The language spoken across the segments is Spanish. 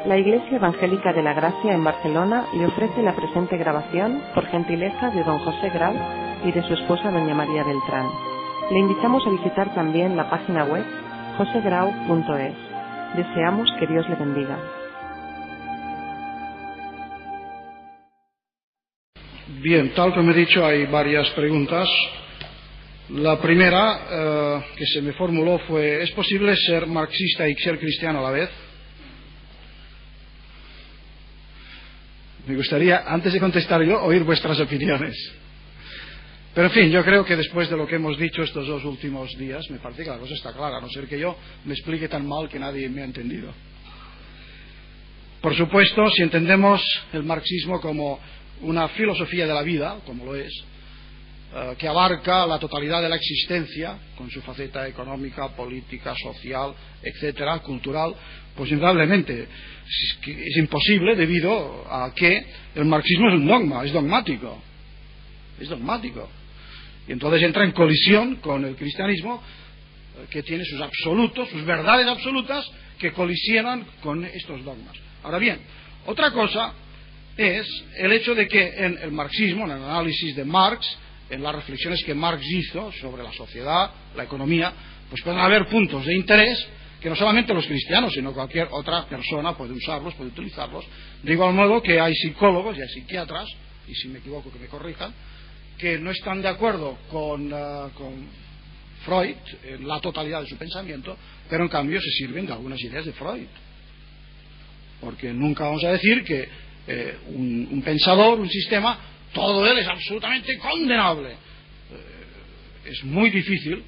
La Iglesia Evangélica de la Gracia en Barcelona le ofrece la presente grabación por gentileza de don José Grau y de su esposa doña María Beltrán. Le invitamos a visitar también la página web josegrau.es. Deseamos que Dios le bendiga. Bien, tal como he dicho, hay varias preguntas. La primera que se me formuló fue: ¿es posible ser marxista y ser cristiano a la vez? Me gustaría, antes de contestar yo, oír vuestras opiniones. Pero en fin, yo creo que después de lo que hemos dicho estos 2 últimos días, me parece que la cosa está clara, a no ser que yo me explique tan mal que nadie me ha entendido. Por supuesto, si entendemos el marxismo como una filosofía de la vida, como lo es, que abarca la totalidad de la existencia, con su faceta económica, política, social, etcétera, cultural, pues indudablemente es imposible debido a que el marxismo es un dogma, es dogmático. Y entonces entra en colisión con el cristianismo, que tiene sus absolutos, sus verdades absolutas, que colisionan con estos dogmas. Ahora bien, otra cosa es el hecho de que en el marxismo, en el análisis de Marx, en las reflexiones que Marx hizo sobre la sociedad, la economía, pues pueden haber puntos de interés que no solamente los cristianos, sino cualquier otra persona puede usarlos, puede utilizarlos, de igual modo que hay psicólogos y hay psiquiatras, y si me equivoco que me corrijan, que no están de acuerdo con Freud en la totalidad de su pensamiento, pero en cambio se sirven de algunas ideas de Freud. Porque nunca vamos a decir que un pensador, un sistema, todo él es absolutamente condenable. Es muy difícil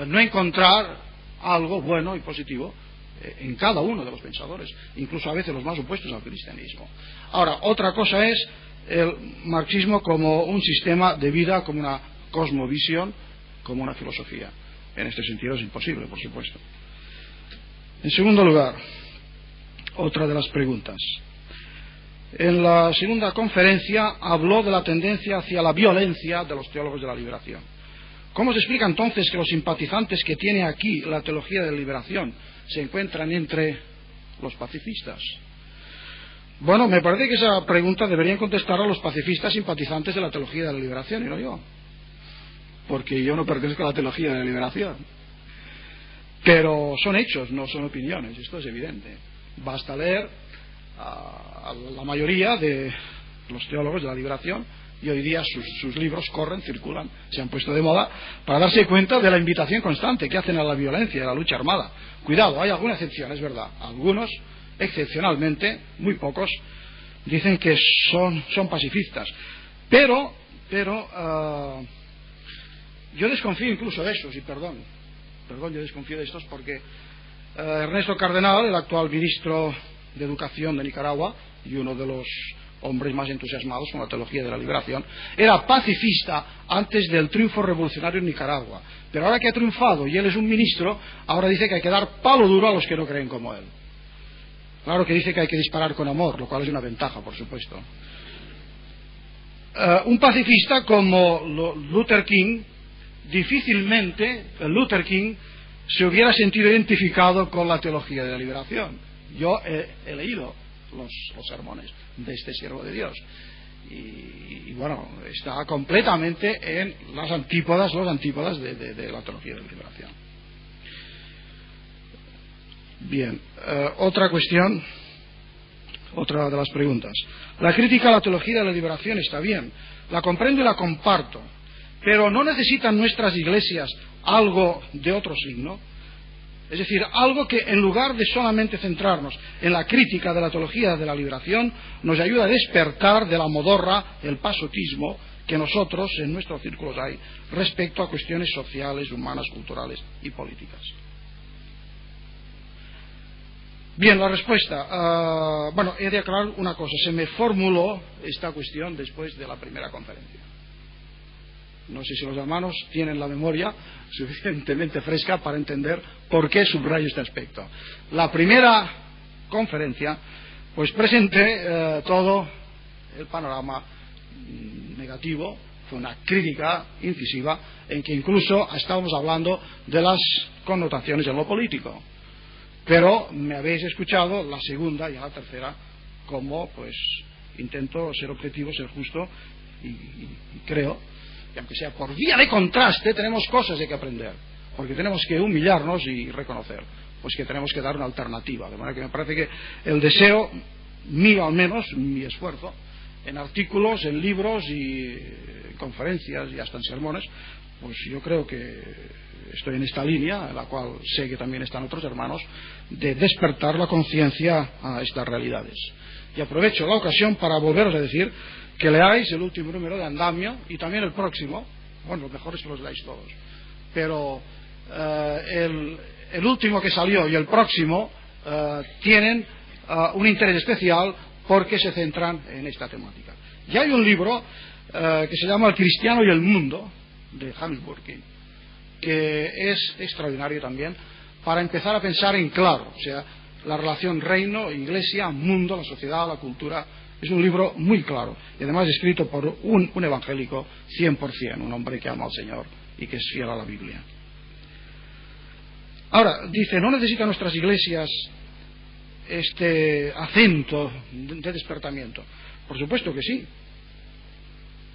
no encontrar algo bueno y positivo en cada uno de los pensadores, incluso a veces los más opuestos al cristianismo. Ahora, otra cosa es el marxismo como un sistema de vida, como una cosmovisión, como una filosofía. En este sentido es imposible, por supuesto. En segundo lugar, otra de las preguntas. En la segunda conferencia habló de la tendencia hacia la violencia de los teólogos de la liberación. ¿Cómo se explica entonces que los simpatizantes que tiene aquí la teología de la liberación se encuentran entre los pacifistas? Bueno, me parece que esa pregunta deberían contestar a los pacifistas simpatizantes de la teología de la liberación, y no yo, porque yo no pertenezco a la teología de la liberación. Pero son hechos, no son opiniones, esto es evidente. Basta leer a la mayoría de los teólogos de la liberación, y hoy día sus libros corren, circulan, se han puesto de moda, para darse cuenta de la invitación constante que hacen a la violencia y a la lucha armada. Cuidado, hay alguna excepción, es verdad. Algunos, excepcionalmente, muy pocos, dicen que son pacifistas. Pero yo desconfío incluso de esos, y perdón, yo desconfío de estos porque Ernesto Cardenal, el actual ministro de Educación de Nicaragua y uno de los hombres más entusiasmados con la teología de la liberación, era pacifista antes del triunfo revolucionario en Nicaragua, pero ahora que ha triunfado y él es un ministro, ahora dice que hay que dar palo duro a los que no creen como él. Claro que dice que hay que disparar con amor, lo cual es una ventaja, por supuesto. Un pacifista como Luther King, difícilmente Luther King se hubiera sentido identificado con la teología de la liberación. Yo he leído los sermones de este siervo de Dios y bueno, está completamente en los antípodas de la teología de la liberación. Bien, otra cuestión, otra de las preguntas. La crítica a la teología de la liberación está bien, la comprendo y la comparto, pero ¿no necesitan nuestras iglesias algo de otro signo? Es decir, algo que en lugar de solamente centrarnos en la crítica de la teología de la liberación, nos ayuda a despertar de la modorra, el pasotismo que nosotros en nuestros círculos hay respecto a cuestiones sociales, humanas, culturales y políticas. Bien, la respuesta. Bueno, he de aclarar una cosa. Se me formuló esta cuestión después de la primera conferencia. No sé si los hermanos tienen la memoria suficientemente fresca para entender por qué subrayo este aspecto. La primera conferencia, pues presenté todo el panorama negativo, fue una crítica incisiva en que incluso estábamos hablando de las connotaciones en lo político. pero me habéis escuchado la segunda y a la tercera como pues intento ser objetivo, ser justo y creo que aunque sea por vía de contraste tenemos cosas de que aprender, porque tenemos que humillarnos y reconocer pues que tenemos que dar una alternativa, de manera que me parece que el deseo mío, al menos mi esfuerzo en artículos, en libros y conferencias y hasta en sermones, pues yo creo que estoy en esta línea, en la cual sé que también están otros hermanos, de despertar la conciencia a estas realidades. Y aprovecho la ocasión para volveros a decir que leáis el último número de Andamio y también el próximo. Bueno, lo mejor es que los leáis todos, pero el último que salió y el próximo tienen un interés especial porque se centran en esta temática. Y hay un libro que se llama El cristiano y el mundo, de James Burke, que es extraordinario también para empezar a pensar en claro, o sea, la relación reino, iglesia, mundo, la sociedad, la cultura. Es un libro muy claro y además escrito por un evangélico 100%, un hombre que ama al Señor y que es fiel a la Biblia. Ahora, dice, ¿no necesitan nuestras iglesias este acento de despertamiento? Por supuesto que sí,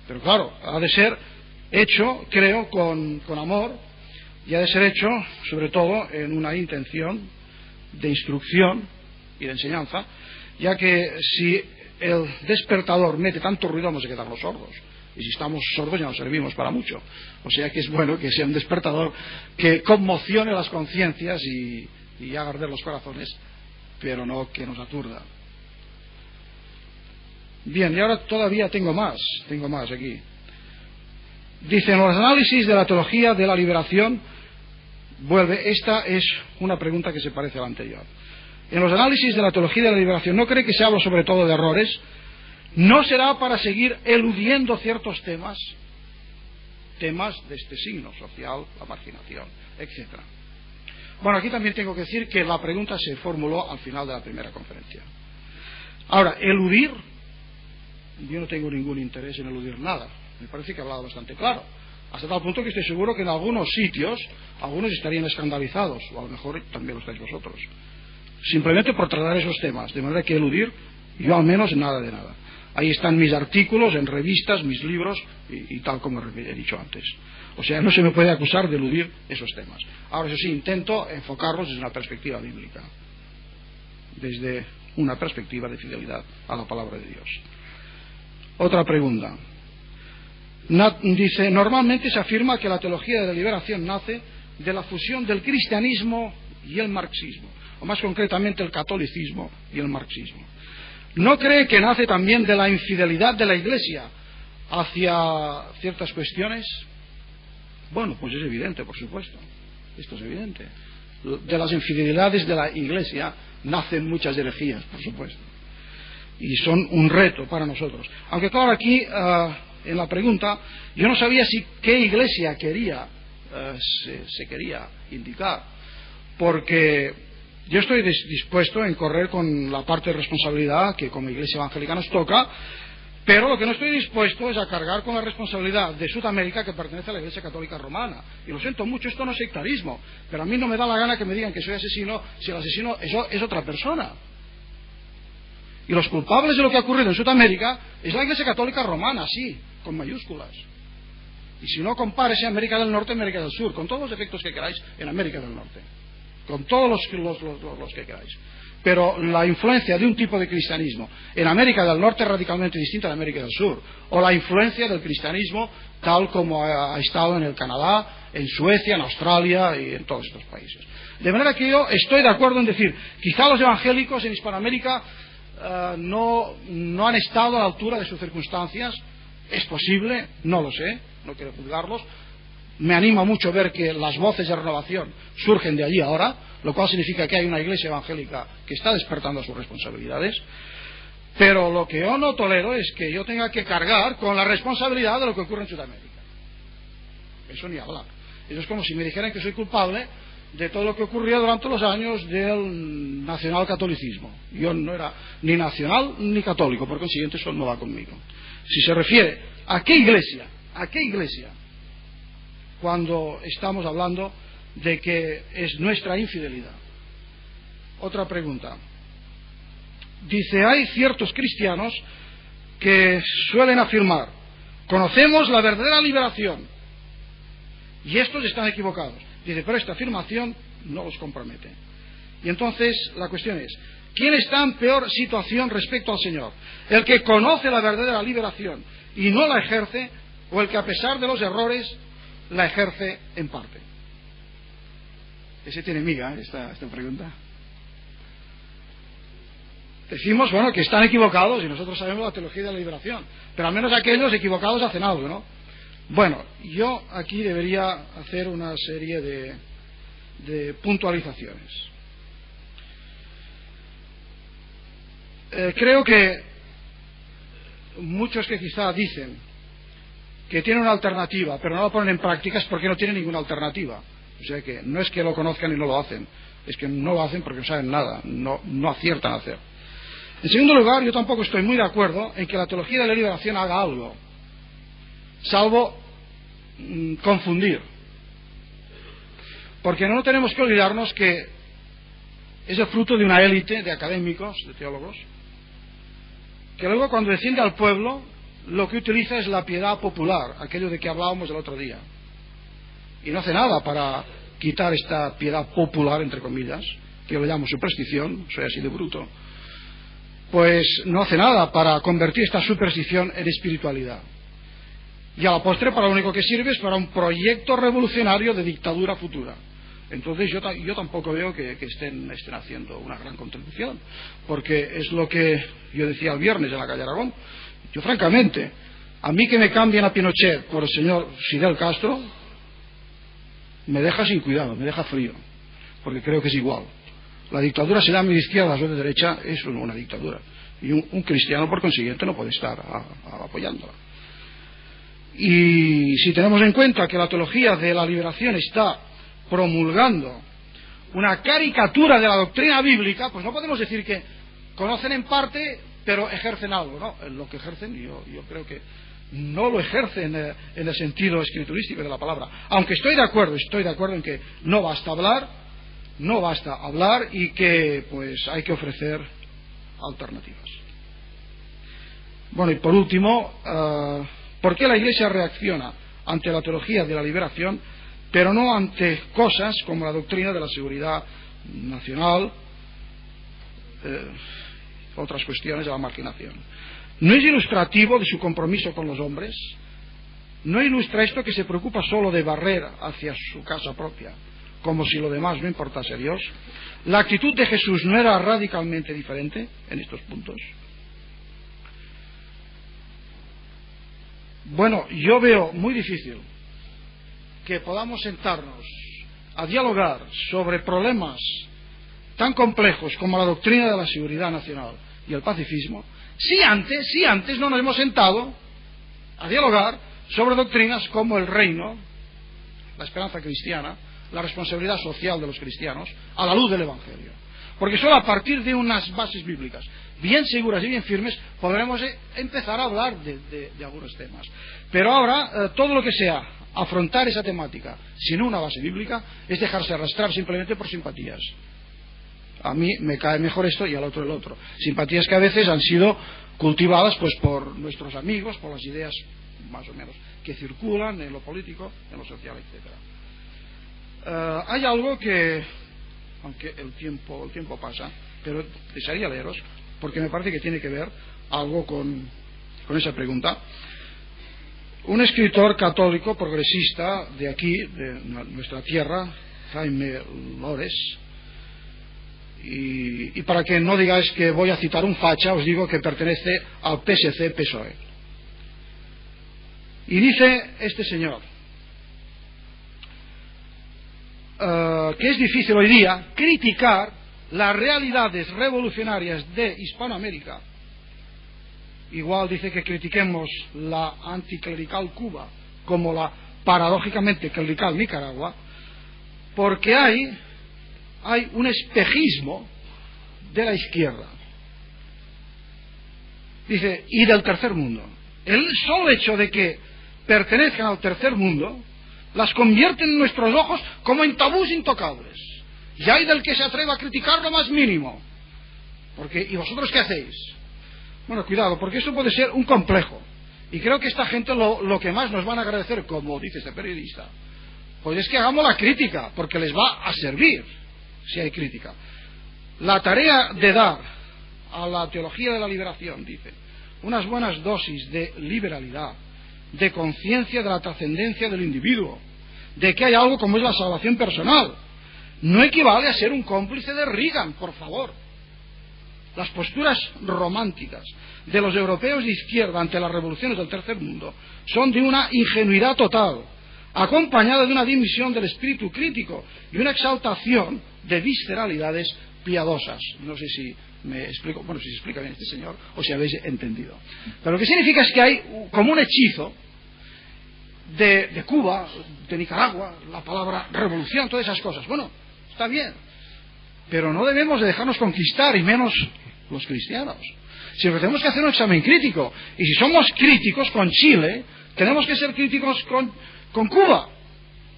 pero claro, ha de ser hecho, creo, con amor, y ha de ser hecho sobre todo en una intención de instrucción y de enseñanza, ya que si el despertador mete tanto ruido vamos a quedarnos sordos, y si estamos sordos ya no servimos para mucho. O sea que es bueno que sea un despertador que conmocione las conciencias y haga arder los corazones, pero no que nos aturda. Bien, y ahora todavía tengo más aquí. Dice, en los análisis de la teología de la liberación, esta es una pregunta que se parece a la anterior. En los análisis de la teología de la liberación, ¿no cree que se habla sobre todo de errores? ¿No será para seguir eludiendo ciertos temas de este signo social, la marginación, etcétera? Bueno, aquí también tengo que decir que la pregunta se formuló al final de la primera conferencia. Ahora, eludir, yo no tengo ningún interés en eludir nada. Me parece que he hablado bastante claro, hasta tal punto que estoy seguro que en algunos sitios algunos estarían escandalizados, o a lo mejor también lo estáis vosotros, simplemente por tratar esos temas, de manera que eludir, yo al menos nada de nada. Ahí están mis artículos en revistas, mis libros y tal como he dicho antes. O sea, no se me puede acusar de eludir esos temas. Ahora, eso sí, intento enfocarlos desde una perspectiva bíblica, desde una perspectiva de fidelidad a la palabra de Dios. Otra pregunta. Dice, normalmente se afirma que la teología de la liberación nace de la fusión del cristianismo y el marxismo, o más concretamente el catolicismo y el marxismo. ¿No cree que nace también de la infidelidad de la Iglesia hacia ciertas cuestiones? Bueno, pues es evidente, por supuesto. Esto es evidente. De las infidelidades de la Iglesia nacen muchas herejías, por supuesto. Y son un reto para nosotros. Aunque claro, aquí en la pregunta yo no sabía qué Iglesia se quería indicar, porque yo estoy dispuesto a incorrer con la parte de responsabilidad que como Iglesia evangélica nos toca, pero lo que no estoy dispuesto es a cargar con la responsabilidad de Sudamérica, que pertenece a la Iglesia Católica Romana. Y lo siento mucho, esto no es sectarismo, pero a mí no me da la gana que me digan que soy asesino si el asesino es otra persona. Y los culpables de lo que ha ocurrido en Sudamérica es la Iglesia Católica Romana, sí, con mayúsculas. Y si no, compárese América del Norte y América del Sur, con todos los efectos que queráis en América del Norte, con todos los que queráis. Pero la influencia de un tipo de cristianismo en América del Norte es radicalmente distinta a la América del Sur, o la influencia del cristianismo tal como ha estado en el Canadá, en Suecia, en Australia y en todos estos países. De manera que yo estoy de acuerdo en decir, quizá los evangélicos en Hispanoamérica no han estado a la altura de sus circunstancias. Es posible, no lo sé, no quiero juzgarlos. Me anima mucho ver que las voces de renovación surgen de allí ahora, lo cual significa que hay una iglesia evangélica que está despertando sus responsabilidades. Pero lo que yo no tolero es que yo tenga que cargar con la responsabilidad de lo que ocurre en Sudamérica. Eso ni hablar. Eso es como si me dijeran que soy culpable de todo lo que ocurrió durante los años del nacionalcatolicismo. Yo no era ni nacional ni católico, por consiguiente eso no va conmigo. Si se refiere a qué iglesia, cuando estamos hablando de que es nuestra infidelidad. otra pregunta. Dice, hay ciertos cristianos que suelen afirmar, conocemos la verdadera liberación, y estos están equivocados. Dice, pero esta afirmación no los compromete. Y entonces la cuestión es, ¿quién está en peor situación respecto al Señor? ¿El que conoce la verdadera liberación y no la ejerce, o el que a pesar de los errores la ejerce en parte? Ese tiene miga, esta pregunta. Decimos, bueno, que están equivocados y nosotros sabemos la teología de la liberación, pero al menos aquellos equivocados hacen algo, ¿no? Bueno, yo aquí debería hacer una serie de puntualizaciones. Creo que muchos que quizá dicen que tienen una alternativa, pero no la ponen en práctica, es porque no tienen ninguna alternativa. O sea que no es que lo conozcan y no lo hacen, es que no lo hacen porque no saben nada, no aciertan a hacer. En segundo lugar, yo tampoco estoy muy de acuerdo en que la teología de la liberación haga algo, salvo confundir. Porque no tenemos que olvidarnos que es el fruto de una élite de académicos, de teólogos, que luego cuando desciende al pueblo, lo que utiliza es la piedad popular, aquello de que hablábamos el otro día. Y no hace nada para quitar esta piedad popular, entre comillas, que yo le llamo superstición, soy así de bruto. Pues no hace nada para convertir esta superstición en espiritualidad. Y a la postre para lo único que sirve es para un proyecto revolucionario de dictadura futura. Entonces yo tampoco veo que estén haciendo una gran contribución, porque es lo que yo decía el viernes en la calle Aragón. Yo francamente, a mí que me cambien a Pinochet por el señor Fidel Castro, me deja sin cuidado, me deja frío, porque creo que es igual. La dictadura se llama de izquierda o de derecha, es una dictadura. Y un cristiano, por consiguiente, no puede estar apoyándola. Y si tenemos en cuenta que la teología de la liberación está promulgando una caricatura de la doctrina bíblica, pues no podemos decir que conocen en parte, pero ejercen algo, ¿no? Lo que ejercen, yo creo que no lo ejercen en el sentido escriturístico de la palabra. Aunque estoy de acuerdo en que no basta hablar y que pues hay que ofrecer alternativas. Bueno, y por último, ¿por qué la Iglesia reacciona ante la teología de la liberación, pero no ante cosas como la doctrina de la seguridad nacional, otras cuestiones de la marginación? ¿No es ilustrativo de su compromiso con los hombres? ¿No ilustra esto que se preocupa solo de barrer hacia su casa propia, como si lo demás no importase a Dios? ¿La actitud de Jesús no era radicalmente diferente en estos puntos? Bueno, yo veo muy difícil que podamos sentarnos a dialogar sobre problemas tan complejos como la doctrina de la seguridad nacional y el pacifismo, si antes no nos hemos sentado a dialogar sobre doctrinas como el reino, la esperanza cristiana, la responsabilidad social de los cristianos, a la luz del Evangelio. Porque solo a partir de unas bases bíblicas bien seguras y bien firmes podremos empezar a hablar de algunos temas. Pero ahora, todo lo que sea afrontar esa temática sin una base bíblica es dejarse arrastrar simplemente por simpatías. A mí me cae mejor esto y al otro el otro. Simpatías que a veces han sido cultivadas pues por nuestros amigos, por las ideas más o menos que circulan en lo político, en lo social, etcétera. Hay algo que, aunque el tiempo pasa, pero desearía leeros, porque me parece que tiene que ver algo con esa pregunta. Un escritor católico progresista de aquí, de nuestra tierra, Jaime Lores, y para que no digáis que voy a citar un facha, os digo que pertenece al PSC-PSOE. Y dice este señor que es difícil hoy día criticar las realidades revolucionarias de Hispanoamérica. Igual dice que critiquemos la anticlerical Cuba como la paradójicamente clerical Nicaragua, porque hay un espejismo de la izquierda. Dice, y del tercer mundo. El solo hecho de que pertenezcan al tercer mundo las convierte en nuestros ojos como en tabús intocables. y hay del que se atreva a criticar lo más mínimo. Porque, ¿y vosotros qué hacéis? Bueno, cuidado, porque eso puede ser un complejo. Y creo que esta gente lo que más nos van a agradecer, como dice este periodista, pues es que hagamos la crítica, porque les va a servir si hay crítica. La tarea de dar a la teología de la liberación, dice, unas buenas dosis de liberalidad, de conciencia de la trascendencia del individuo, de que hay algo como es la salvación personal, no equivale a ser un cómplice de Reagan, por favor. Las posturas románticas de los europeos de izquierda ante las revoluciones del tercer mundo son de una ingenuidad total, acompañada de una dimisión del espíritu crítico y una exaltación de visceralidades piadosas. No sé si me explico, bueno, si se explica bien este señor o si habéis entendido. Pero lo que significa es que hay como un hechizo de Cuba, de Nicaragua, la palabra revolución, todas esas cosas. Bueno, está bien, pero no debemos de dejarnos conquistar, y menos los cristianos. Si tenemos que hacer un examen crítico, y si somos críticos con Chile, tenemos que ser críticos con Cuba.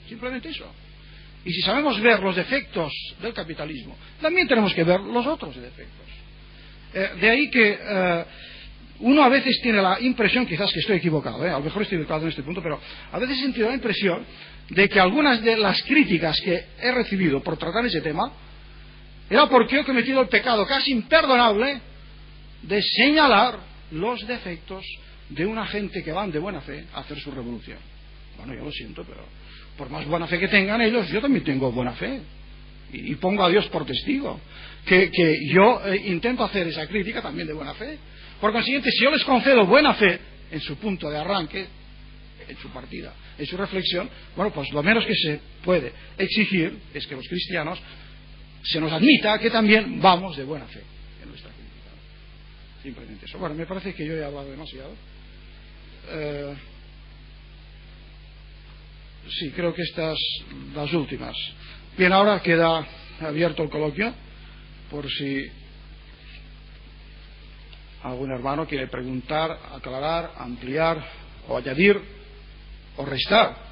Simplemente eso. Y si sabemos ver los defectos del capitalismo, también tenemos que ver los otros defectos. De ahí que uno a veces tiene la impresión, quizás que estoy equivocado, a lo mejor estoy equivocado en este punto, pero a veces he sentido la impresión de que algunas de las críticas que he recibido por tratar ese tema era porque yo he cometido el pecado casi imperdonable de señalar los defectos de una gente que van de buena fe a hacer su revolución. Bueno, yo lo siento, pero por más buena fe que tengan ellos, yo también tengo buena fe. Y pongo a Dios por testigo que yo intento hacer esa crítica también de buena fe. Por consiguiente, si yo les concedo buena fe en su punto de arranque, en su partida, en su reflexión, bueno, pues lo menos que se puede exigir es que los cristianos se nos admita que también vamos de buena fe en nuestra crítica. Simplemente eso. Bueno, me parece que yo he hablado demasiado. Sí, creo que estas las últimas. Bien, ahora queda abierto el coloquio por si algún hermano quiere preguntar, aclarar, ampliar o añadir o restar